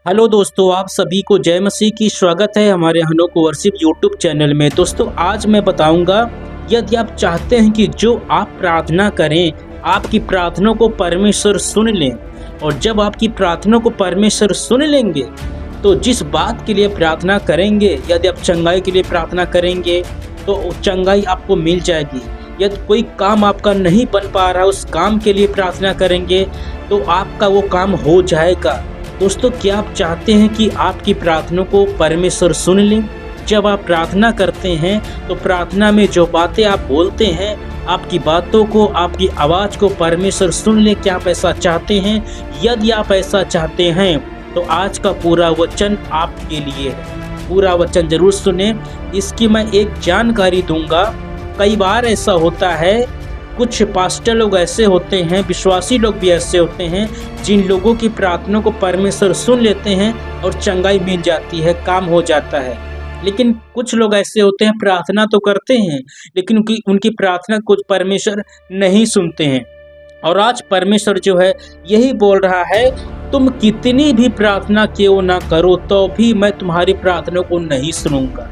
Hello दोस्तों, आप सभी को जय मसीह की स्वागत है हमारे हनोक वर्शिप यूट्यूब चैनल में। दोस्तों, आज मैं बताऊंगा, यदि आप चाहते हैं कि जो आप प्रार्थना करें, आपकी प्रार्थना को परमेश्वर सुन लें, और जब आपकी प्रार्थना को परमेश्वर सुन लेंगे तो जिस बात के लिए प्रार्थना करेंगे, यदि आप चंगाई के लिए प्रार्थना करेंगे तो चंगाई आपको मिल जाएगी। यदि कोई काम आपका नहीं बन पा रहा, उस काम के लिए प्रार्थना करेंगे तो आपका वो काम हो जाएगा। दोस्तों, क्या आप चाहते हैं कि आपकी प्रार्थना को परमेश्वर सुन लें? जब आप प्रार्थना करते हैं तो प्रार्थना में जो बातें आप बोलते हैं, आपकी बातों को, आपकी आवाज़ को परमेश्वर सुन ले। क्या आप ऐसा चाहते हैं? यदि आप ऐसा चाहते हैं तो आज का पूरा वचन आपके लिए है। पूरा वचन जरूर सुने। इसकी मैं एक जानकारी दूंगा। कई बार ऐसा होता है, कुछ पास्टर लोग ऐसे होते हैं, विश्वासी लोग भी ऐसे होते हैं, जिन लोगों की प्रार्थना को परमेश्वर सुन लेते हैं और चंगाई मिल जाती है, काम हो जाता है। लेकिन कुछ लोग ऐसे होते हैं, प्रार्थना तो करते हैं लेकिन उनकी प्रार्थना कुछ परमेश्वर नहीं सुनते हैं। और आज परमेश्वर जो है यही बोल रहा है, तुम कितनी भी प्रार्थना क्यों ना करो तो भी मैं तुम्हारी प्रार्थना को नहीं सुनूंगा।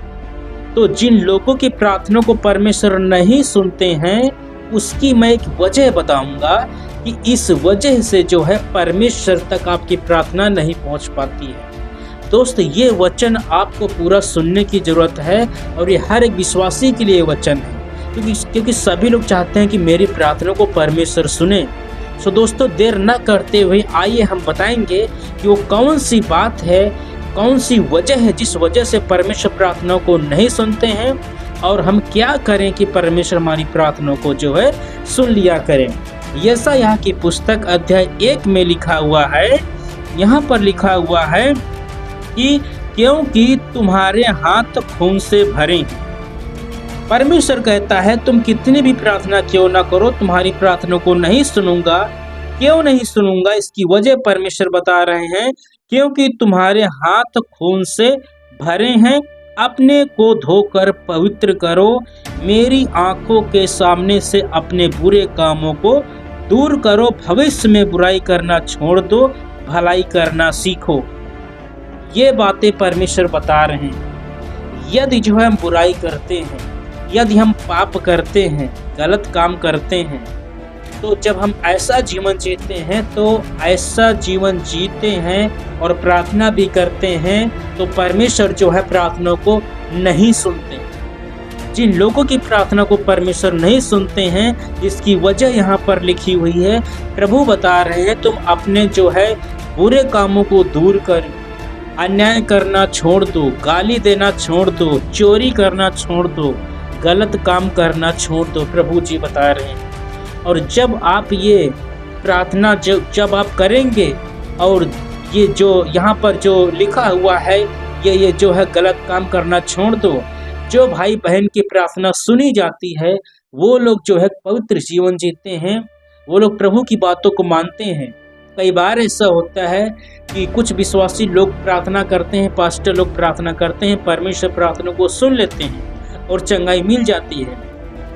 तो जिन लोगों की प्रार्थना को परमेश्वर नहीं सुनते हैं, उसकी मैं एक वजह बताऊंगा कि इस वजह से जो है परमेश्वर तक आपकी प्रार्थना नहीं पहुंच पाती है। दोस्त, ये वचन आपको पूरा सुनने की जरूरत है और ये हर एक विश्वासी के लिए वचन है, क्योंकि सभी लोग चाहते हैं कि मेरी प्रार्थना को परमेश्वर सुने। सो दोस्तों, देर न करते हुए आइए हम बताएंगे कि वो कौन सी बात है, कौन सी वजह है जिस वजह से परमेश्वर प्रार्थना को नहीं सुनते हैं, और हम क्या करें कि परमेश्वर हमारी प्रार्थना को जो है सुन लिया करें। यशायाह की पुस्तक अध्याय 1 में लिखा हुआ है, यहाँ पर लिखा हुआ है कि क्योंकि तुम्हारे हाथ खून से भरे हैं। परमेश्वर कहता है, तुम कितनी भी प्रार्थना क्यों ना करो, तुम्हारी प्रार्थना को नहीं सुनूंगा। क्यों नहीं सुनूंगा? इसकी वजह परमेश्वर बता रहे हैं, क्योंकि तुम्हारे हाथ खून से भरे हैं। अपने को धोकर पवित्र करो, मेरी आंखों के सामने से अपने बुरे कामों को दूर करो। भविष्य में बुराई करना छोड़ दो, भलाई करना सीखो। ये बातें परमेश्वर बता रहे हैं। यदि जो है हम बुराई करते हैं, यदि हम पाप करते हैं, गलत काम करते हैं, तो जब हम ऐसा जीवन जीते हैं, तो ऐसा जीवन जीते हैं और प्रार्थना भी करते हैं, तो परमेश्वर जो है प्रार्थना को नहीं सुनते। जिन लोगों की प्रार्थना को परमेश्वर नहीं सुनते हैं, इसकी वजह यहाँ पर लिखी हुई है। प्रभु बता रहे हैं, तुम अपने जो है बुरे कामों को दूर कर, अन्याय करना छोड़ दो, गाली देना छोड़ दो, चोरी करना छोड़ दो, गलत काम करना छोड़ दो। प्रभु जी बता रहे हैं। और जब आप ये प्रार्थना जब आप करेंगे, और ये जो यहाँ पर जो लिखा हुआ है, ये जो है गलत काम करना छोड़ दो, जो भाई बहन की प्रार्थना सुनी जाती है, वो लोग जो है पवित्र जीवन जीते हैं, वो लोग प्रभु की बातों को मानते हैं। कई बार ऐसा होता है कि कुछ विश्वासी लोग प्रार्थना करते हैं, पास्टर लोग प्रार्थना करते हैं, परमेश्वर प्रार्थना को सुन लेते हैं और चंगाई मिल जाती है।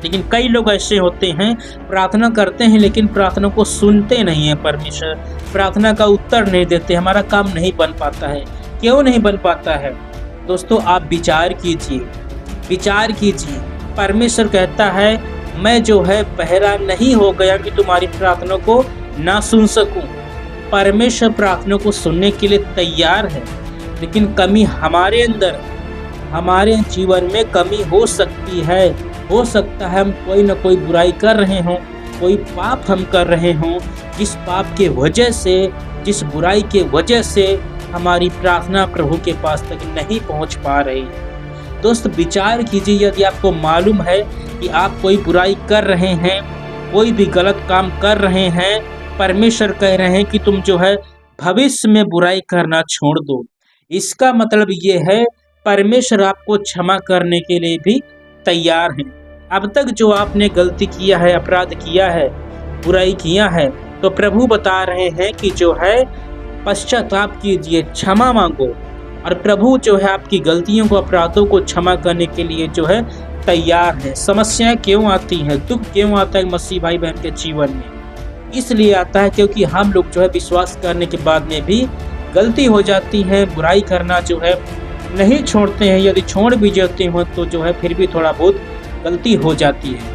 लेकिन कई लोग ऐसे होते हैं, प्रार्थना करते हैं लेकिन प्रार्थना को सुनते नहीं हैं। परमेश्वर प्रार्थना का उत्तर नहीं देते, हमारा काम नहीं बन पाता है। क्यों नहीं बन पाता है? दोस्तों, आप विचार कीजिए, विचार कीजिए। परमेश्वर कहता है, मैं जो है बहरा नहीं हो गया कि तुम्हारी प्रार्थना को ना सुन सकूं। परमेश्वर प्रार्थना को सुनने के लिए तैयार है, लेकिन कमी हमारे अंदर, हमारे जीवन में कमी हो सकती है। हो सकता है हम कोई ना कोई बुराई कर रहे हों, कोई पाप हम कर रहे हों, जिस पाप के वजह से, जिस बुराई के वजह से हमारी प्रार्थना प्रभु के पास तक नहीं पहुंच पा रही। दोस्त, विचार कीजिए, यदि आपको मालूम है कि आप कोई बुराई कर रहे हैं, कोई भी गलत काम कर रहे हैं, परमेश्वर कह रहे हैं कि तुम जो है भविष्य में बुराई करना छोड़ दो। इसका मतलब ये है, परमेश्वर आपको क्षमा करने के लिए भी तैयार है। अब तक जो आपने गलती किया है, अपराध किया है, बुराई किया है, तो प्रभु बता रहे हैं कि जो है पश्चाताप कीजिए, क्षमा मांगो, और प्रभु जो है आपकी गलतियों को, अपराधों को क्षमा करने के लिए जो है तैयार है। समस्याएं क्यों आती हैं, दुख क्यों आता है मसीह भाई बहन के जीवन में? इसलिए आता है क्योंकि हम लोग जो है विश्वास करने के बाद में भी गलती हो जाती है, बुराई करना जो है नहीं छोड़ते हैं, यदि छोड़ भी जाते हो तो जो है फिर भी थोड़ा बहुत गलती हो जाती है।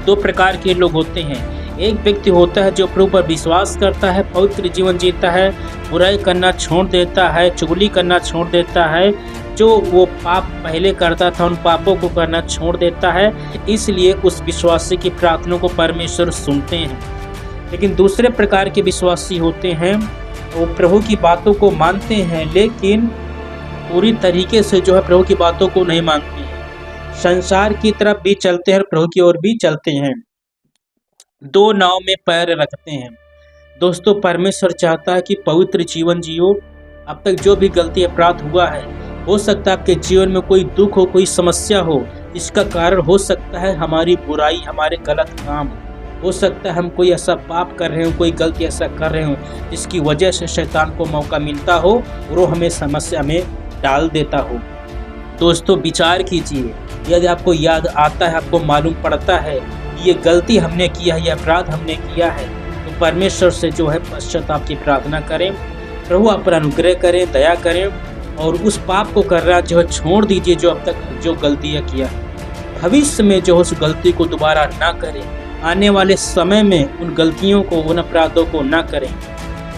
दो प्रकार के लोग होते हैं, एक व्यक्ति होता है जो प्रभु पर विश्वास करता है, पवित्र जीवन जीता है, बुराई करना छोड़ देता है, चुगली करना छोड़ देता है, जो वो पाप पहले करता था उन पापों को करना छोड़ देता है, इसलिए उस विश्वासी की प्रार्थना को परमेश्वर सुनते हैं। लेकिन दूसरे प्रकार के विश्वासी होते हैं, वो प्रभु की बातों को मानते हैं लेकिन पूरी तरीके से जो है प्रभु की बातों को नहीं मानते हैं, संसार की तरफ भी चलते हैं और प्रभु की ओर भी चलते हैं, दो नाव में पैर रखते हैं। दोस्तों, परमेश्वर चाहता है कि पवित्र जीवन जियो। अब तक जो भी गलती अपराध हुआ है, हो सकता है आपके जीवन में कोई दुख हो, कोई समस्या हो, इसका कारण हो सकता है हमारी बुराई, हमारे गलत काम, हो सकता है हम कोई ऐसा पाप कर रहे हो, कोई गलती ऐसा कर रहे हो जिसकी वजह से शैतान को मौका मिलता हो और वो हमें समस्या में डाल देता हो। दोस्तों, विचार कीजिए, यदि आपको याद आता है, आपको मालूम पड़ता है ये गलती हमने किया है, ये अपराध हमने किया है, तो परमेश्वर से जो है पश्चाताप की प्रार्थना करें, प्रभु आप पर अनुग्रह करें, दया करें और उस पाप को करना जो है छोड़ दीजिए जो अब तक जो गलतियाँ किया है। भविष्य में जो उस गलती को दोबारा ना करें, आने वाले समय में उन गलतियों को, उन अपराधों को ना करें।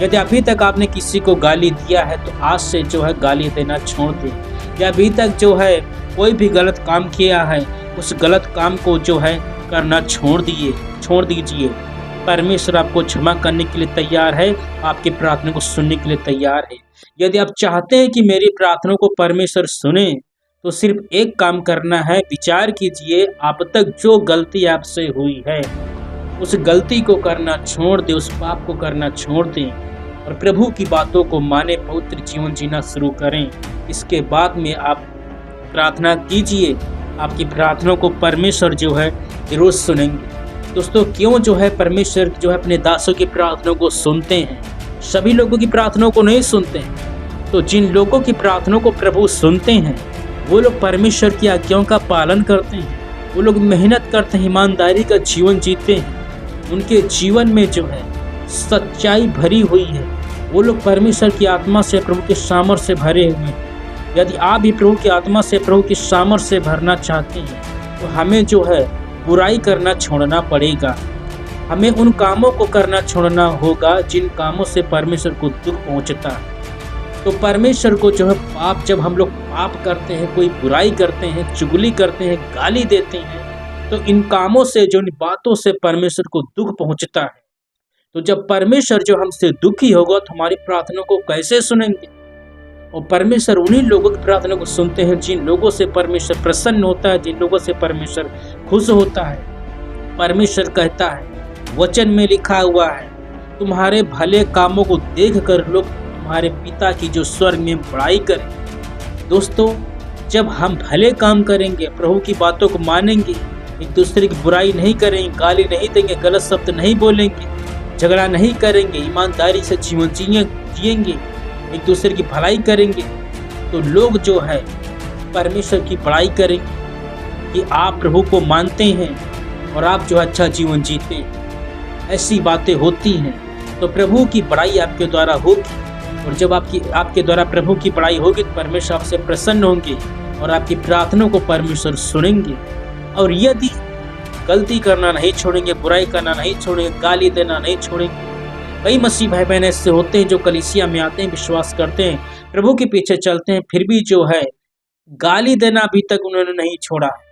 यदि अभी तक आपने किसी को गाली दिया है तो आज से जो है गाली देना छोड़ दें, या अभी तक जो है कोई भी गलत काम किया है उस गलत काम को जो है करना छोड़ दीजिए। परमेश्वर आपको क्षमा करने के लिए तैयार है, आपकी प्रार्थना को सुनने के लिए तैयार है। यदि आप चाहते हैं कि मेरी प्रार्थना को परमेश्वर सुने तो सिर्फ एक काम करना है, विचार कीजिए आप तक जो गलती आपसे हुई है उस गलती को करना छोड़ दें, उस पाप को करना छोड़ दें और प्रभु की बातों को माने, पवित्र जीवन जीना शुरू करें। इसके बाद में आप प्रार्थना कीजिए, आपकी प्रार्थना को परमेश्वर जो है जरूर सुनेंगे। दोस्तों, क्यों जो है परमेश्वर जो है अपने दासों की प्रार्थना को सुनते हैं, सभी लोगों की प्रार्थना को नहीं सुनते हैं। तो जिन लोगों की प्रार्थना को प्रभु सुनते हैं वो लोग परमेश्वर की आज्ञाओं का पालन करते हैं, वो लोग मेहनत करते हैं, ईमानदारी का जीवन जीते हैं, उनके जीवन में जो है सच्चाई भरी हुई है, वो लोग परमेश्वर की आत्मा से, प्रभु के सामर्थ्य से भरे हुए हैं। यदि आप भी प्रभु की आत्मा से, प्रभु की सामर्थ्य से भरना चाहते हैं तो हमें जो है बुराई करना छोड़ना पड़ेगा, हमें उन कामों को करना छोड़ना होगा जिन कामों से परमेश्वर को दुख पहुंचता है। तो परमेश्वर को जो है पाप, जब हम लोग पाप करते हैं, कोई बुराई करते हैं, चुगली करते हैं, गाली देते हैं, तो इन कामों से, जो इन बातों से परमेश्वर को दुख पहुंचता है। तो जब परमेश्वर जो हमसे दुखी होगा तो हमारी प्रार्थना को कैसे सुनेंगे? और परमेश्वर उन्हीं लोगों की प्रार्थना को सुनते हैं जिन लोगों से परमेश्वर प्रसन्न होता है, जिन लोगों से परमेश्वर खुश होता है। परमेश्वर कहता है, वचन में लिखा हुआ है, तुम्हारे भले कामों को देख कर लोग तुम्हारे पिता की जो स्वर्ग में बड़ाई करें। दोस्तों, जब हम भले काम करेंगे, प्रभु की बातों को मानेंगे, एक दूसरे की बुराई नहीं करेंगे, गाली नहीं देंगे, गलत शब्द नहीं बोलेंगे, झगड़ा नहीं करेंगे, ईमानदारी से जीवन जिएंगे, एक दूसरे की भलाई करेंगे, तो लोग जो है परमेश्वर की बड़ाई करेंगे कि आप प्रभु को मानते हैं और आप जो अच्छा जीवन जीते हैं। ऐसी बातें होती हैं तो प्रभु की बड़ाई आपके द्वारा होगी, और जब आपके द्वारा प्रभु की बड़ाई होगी तो परमेश्वर आपसे प्रसन्न होंगे और आपकी प्रार्थना को परमेश्वर सुनेंगे। और यदि गलती करना नहीं छोड़ेंगे, बुराई करना नहीं छोड़ेंगे, गाली देना नहीं छोड़ेंगे, कई मसीह भाई बहन ऐसे होते हैं जो कलीसिया में आते हैं, विश्वास करते हैं, प्रभु के पीछे चलते हैं, फिर भी जो है गाली देना अभी तक उन्होंने नहीं छोड़ा है,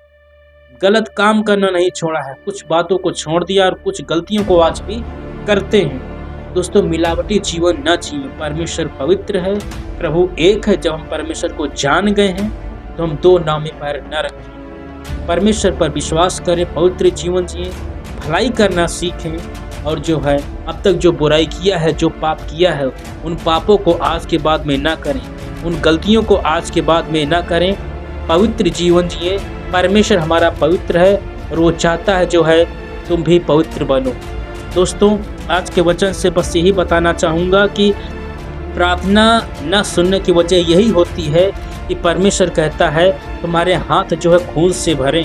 गलत काम करना नहीं छोड़ा है, कुछ बातों को छोड़ दिया और कुछ गलतियों को आज भी करते हैं। दोस्तों, मिलावटी जीवन न जिए, परमेश्वर पवित्र है, प्रभु एक है। जब हम परमेश्वर को जान गए हैं तो हम दो नाव में पैर न रखें, परमेश्वर पर विश्वास करें, पवित्र जीवन जिए, भलाई करना सीखें और जो है अब तक जो बुराई किया है, जो पाप किया है, उन पापों को आज के बाद में ना करें, उन गलतियों को आज के बाद में ना करें, पवित्र जीवन जिए। परमेश्वर हमारा पवित्र है और वो चाहता है जो है तुम भी पवित्र बनो। दोस्तों, आज के वचन से बस यही बताना चाहूँगा कि प्रार्थना न सुनने की वजह यही होती है कि परमेश्वर कहता है तुम्हारे हाथ जो है खून से भरे,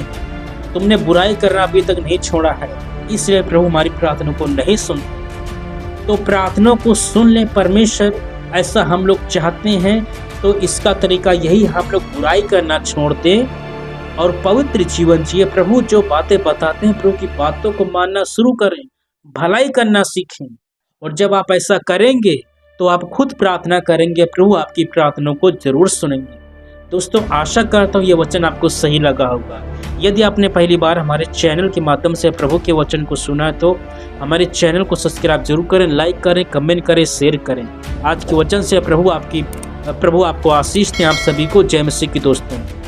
तुमने बुराई करना अभी तक नहीं छोड़ा है, इसलिए प्रभु हमारी प्रार्थना को नहीं सुनते। तो प्रार्थना को सुन लें, परमेश्वर ऐसा हम लोग चाहते हैं, तो इसका तरीका यही, हम लोग बुराई करना छोड़ दें और पवित्र जीवन जिए। प्रभु जो बातें बताते हैं, प्रभु की बातों को मानना शुरू करें, भलाई करना सीखें। और जब आप ऐसा करेंगे तो आप खुद प्रार्थना करेंगे, प्रभु आपकी प्रार्थनाओं को जरूर सुनेंगे। दोस्तों, आशा करता हूँ ये वचन आपको सही लगा होगा। यदि आपने पहली बार हमारे चैनल के माध्यम से प्रभु के वचन को सुना है तो हमारे चैनल को सब्सक्राइब जरूर करें, लाइक करें, कमेंट करें, शेयर करें। आज के वचन से प्रभु आपको आशीष दें। आप सभी को जय मसीह की दोस्तों।